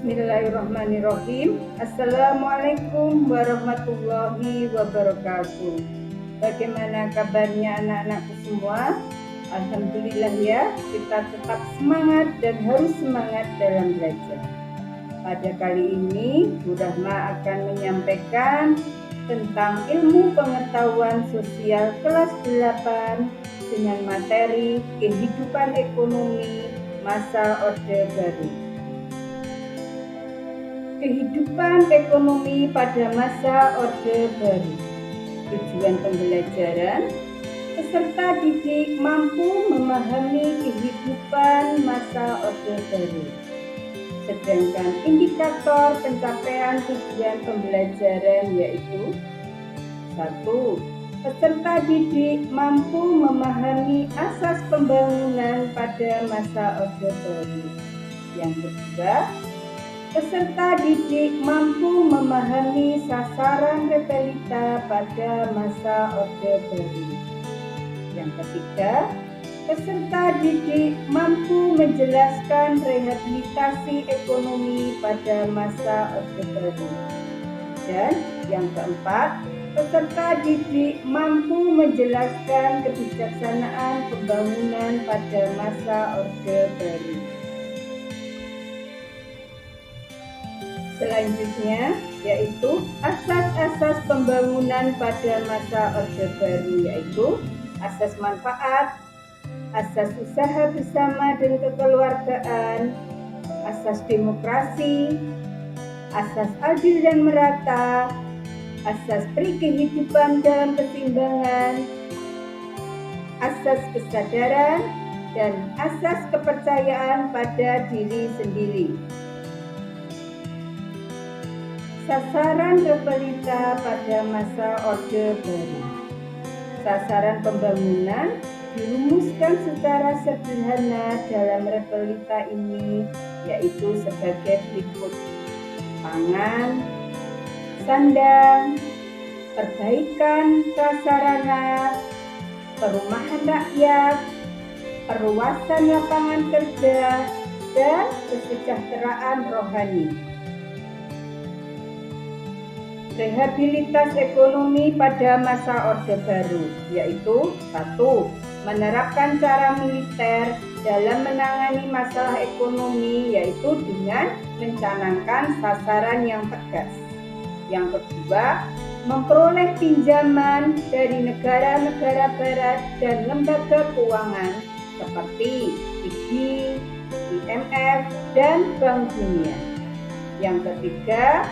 Bismillahirrahmanirrahim. Assalamualaikum warahmatullahi wabarakatuh. Bagaimana kabarnya anak-anakku semua? Alhamdulillah ya, kita tetap semangat dan harus semangat dalam belajar. Pada kali ini, Bu Rahma akan menyampaikan tentang ilmu pengetahuan sosial kelas 8 dengan materi kehidupan ekonomi masa Orde Baru. Kehidupan ekonomi pada masa Orde Baru. Tujuan pembelajaran, peserta didik mampu memahami kehidupan masa Orde Baru. Sedangkan indikator pencapaian tujuan pembelajaran yaitu 1. Peserta didik mampu memahami asas pembangunan pada masa Orde Baru. Yang kedua, peserta didik mampu memahami sasaran repelita pada masa Orde Baru. Yang ketiga, peserta didik mampu menjelaskan rehabilitasi ekonomi pada masa Orde Baru. Dan yang keempat, peserta didik mampu menjelaskan kebijaksanaan pembangunan pada masa Orde Baru. Selanjutnya yaitu asas-asas pembangunan pada masa Orde Baru, yaitu asas manfaat, asas usaha bersama dan kekeluargaan, asas demokrasi, asas adil dan merata, asas peri kehidupan dalam keseimbangan, asas kesadaran, dan asas kepercayaan pada diri sendiri. Sasaran repelita pada masa Orde Baru. Sasaran pembangunan dirumuskan secara sederhana dalam repelita ini, yaitu sebagai berikut: pangan, sandang, perbaikan prasarana, perumahan rakyat, perluasan lapangan kerja, dan kesejahteraan rohani. Rehabilitas ekonomi pada masa Orde Baru, yaitu 1. Menerapkan cara militer dalam menangani masalah ekonomi, yaitu dengan mencanangkan sasaran yang tegas. Yang kedua, memperoleh pinjaman dari negara-negara barat dan lembaga keuangan seperti IDB, IMF, dan Bank Dunia. Yang ketiga,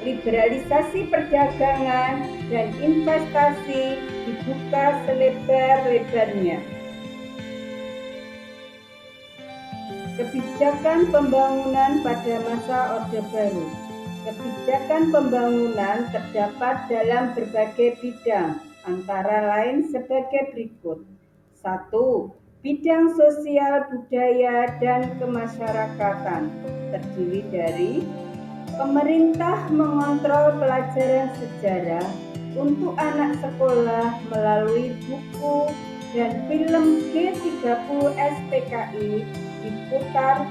liberalisasi perdagangan dan investasi dibuka selebar-lebarnya. Kebijakan pembangunan pada masa Orde Baru. Kebijakan pembangunan terdapat dalam berbagai bidang, antara lain sebagai berikut. 1. Bidang sosial, budaya, dan kemasyarakatan, terdiri dari pemerintah mengontrol pelajaran sejarah untuk anak sekolah melalui buku dan film G30 SPKI diputar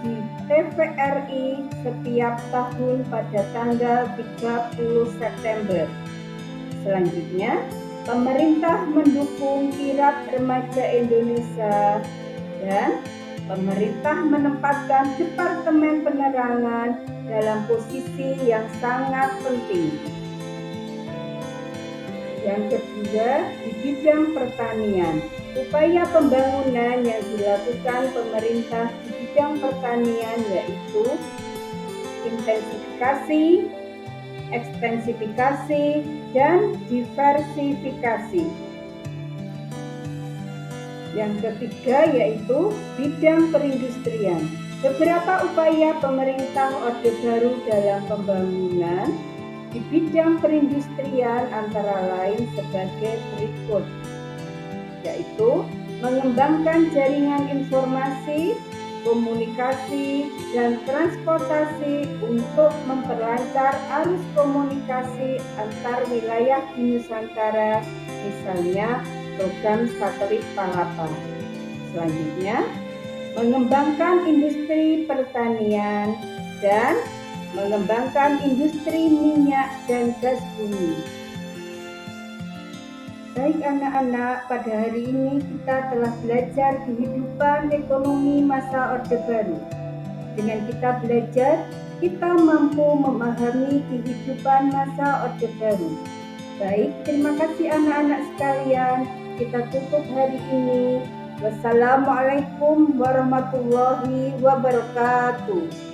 di TVRI setiap tahun pada tanggal 30 September. Selanjutnya, pemerintah mendukung kirab remaja Indonesia dan pemerintah menempatkan Departemen Penerangan dalam posisi yang sangat penting. Yang kedua, di bidang pertanian, upaya pembangunan yang dilakukan pemerintah di bidang pertanian yaitu intensifikasi, ekstensifikasi, dan diversifikasi. Yang ketiga yaitu bidang perindustrian. Beberapa upaya pemerintah Orde Baru dalam pembangunan di bidang perindustrian antara lain sebagai berikut, yaitu mengembangkan jaringan informasi, komunikasi, dan transportasi untuk memperlancar arus komunikasi antar wilayah di Nusantara, misalnya program satelit Palapa. Selanjutnya, mengembangkan industri pertanian, dan mengembangkan industri minyak dan gas bumi. Baik anak-anak, pada hari ini kita telah belajar kehidupan ekonomi masa Orde Baru. Dengan kita belajar, kita mampu memahami kehidupan masa Orde Baru. Baik, terima kasih anak-anak sekalian. Kita tutup hari ini. Wassalamualaikum warahmatullahi wabarakatuh.